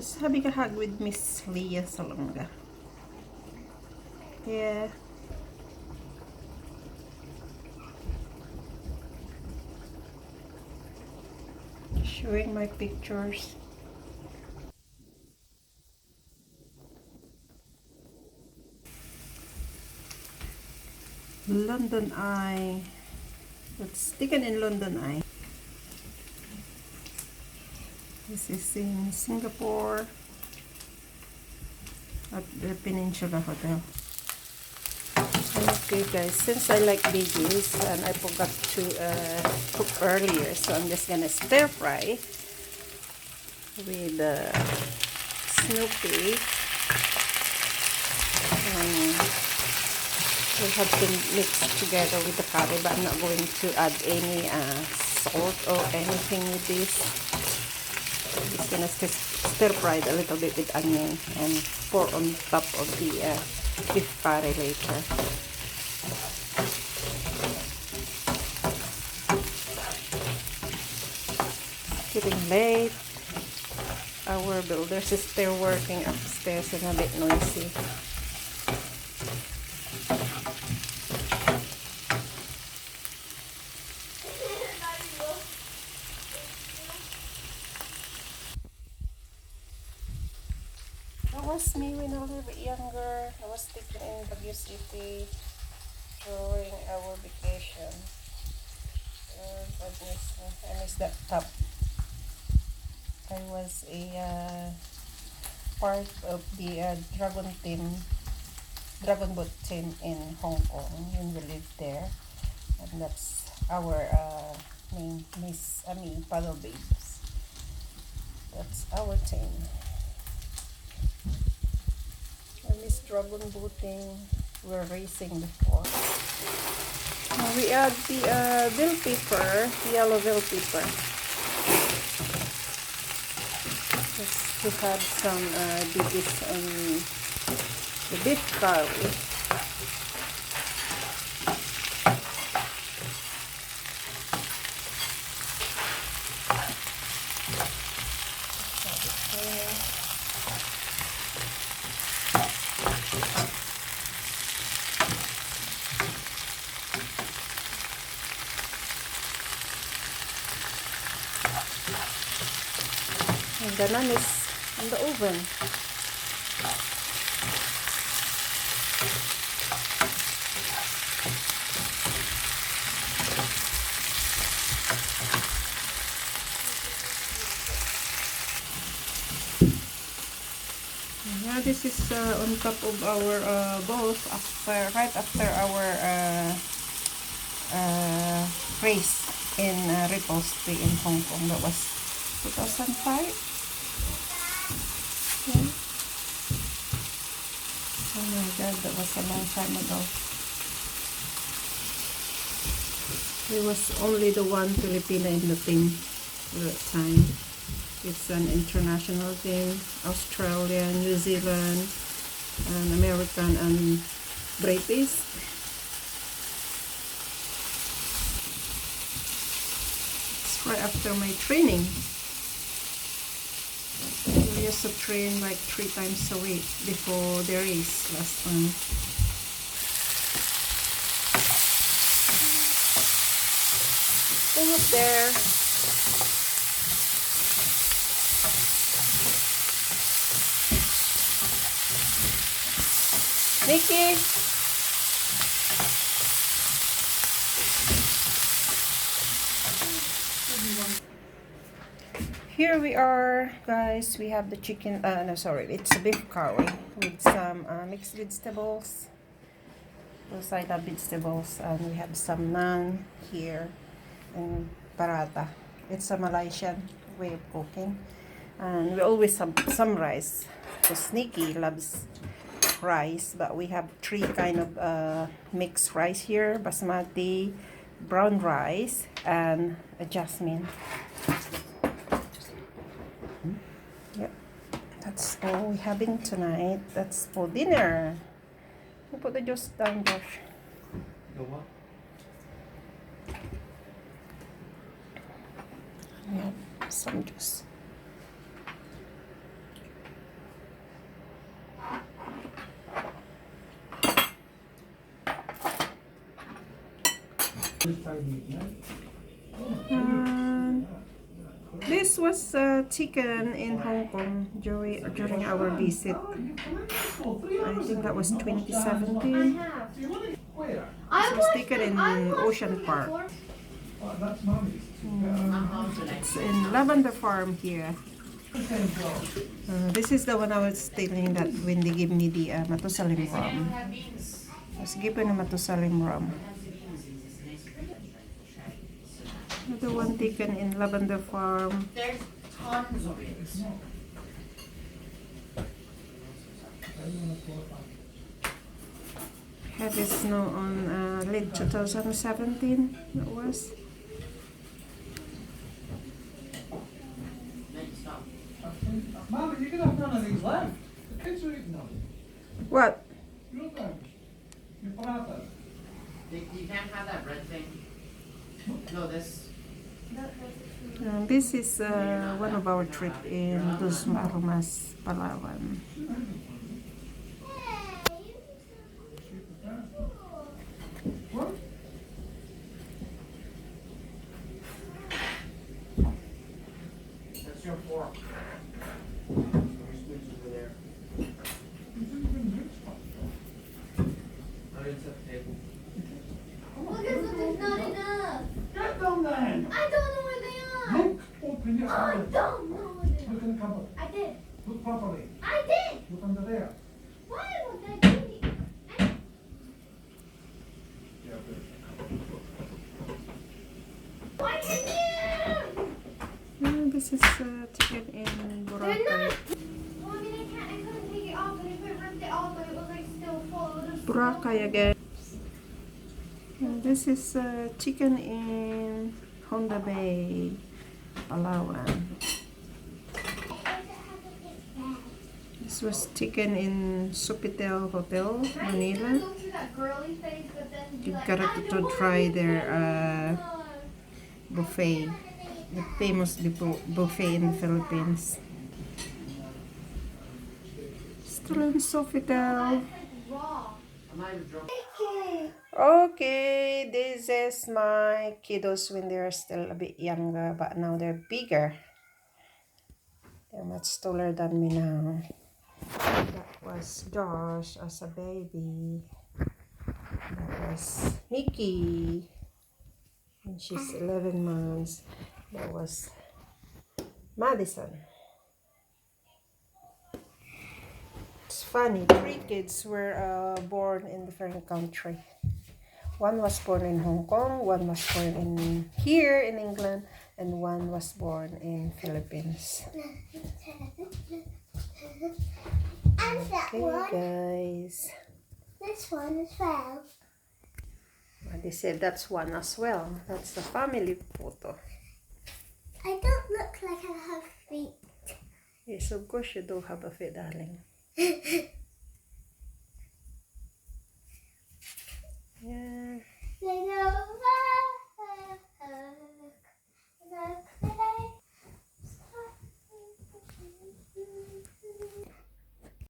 Just having a hug with Miss Leah Salonga. Yeah. Showing my pictures. London Eye. It's taken in London Eye. This is in Singapore at the Peninsula Hotel. Okay guys, since I like veggies and I forgot to cook earlier, so I'm just gonna stir fry with Snoopy. We'll have to mix together with the curry, but I'm not going to add any salt or anything with this. I'm just gonna stir fry it a little bit with onion and pour on top of the beef curry later. Getting late. Our builders is still working upstairs and a bit noisy. That was me when I was a little bit younger. I was taken in Baguio City during our vacation. I miss that top. I was a part of the dragon boat team in Hong Kong when we lived there, and that's our name, Miss Ami Paddle Babes. That's our team. I miss dragon boating. We're racing before. We add the bell pepper, yellow bell pepper. Just to have some digits on the beef curry. And the naan is in the oven. Yeah, this is on top of our bowls right after our race in Repulse in Hong Kong. That was 2005. Yeah. Oh my god, that was a long time ago. There was only the one Filipina in the team at that time. It's an international team, Australia, New Zealand, and American and British. It's right after my training. We used to train like 3 times a week before the race last time. Almost there. Nikki! Here we are, guys. We have the chicken, no, sorry, it's a beef curry with some mixed vegetables. Those I love vegetables. And we have some naan here and paratha. It's a Malaysian way of cooking. And we always have some rice. So Nikki loves rice, but we have 3 kind of mixed rice here: basmati, brown rice, and a jasmine. Yep, that's all we're having tonight. That's for dinner. You put the juice down, Josh. The what? Yeah, some juice. And this was chicken in Hong Kong during our visit. I think that was 2017. This was taken in Ocean Park. It's in Lavender Farm here. This is the one I was telling that when they give me the Matusalim rum. I was given a Matusalim rum. Another one taken in Lavender Farm. There's tons of it. Had this snow on late 2017. It was. Mama, you can have none of these left. The kids are eating them. What? Your bags. Your papatas. You can't have that red thing. No, this. This is one of our trip in Dos Marumas, Palawan. What? That's your fork. Look, there's not enough. Get them then. I don't know where they are. Look, open your I cupboard. don't know where they Look in the cupboard. are. I did. Look properly. I did. Look under there. Why would I do it? Why can you? This is chicken in They're Boracay. not. Well, I mean, I couldn't take it off, and if I ripped it off, and it was like still full of Boracay again. And this is chicken in Honda Bay, Palawan. This was chicken in Sofitel Hotel, Manila. Go through that girly phase, but then be You've like, got I to don't try want their it. buffet, the famous buffet in the Philippines. Still in Sofitel. Raw. I'm not even drunk. Okay, this is my kiddos when they're still a bit younger, but now they're bigger. They're much taller than me now. That was Josh as a baby. That was Nikki when she's 11 months. That was Madison. It's funny, 3 kids were born in different country. One was born in Hong Kong, one was born in here in England, and one was born in Philippines. And that Okay, one. guys. This one as well. They said that's one as well. That's the family photo. I don't look like I have feet. Yes, of course you do have a fit, darling.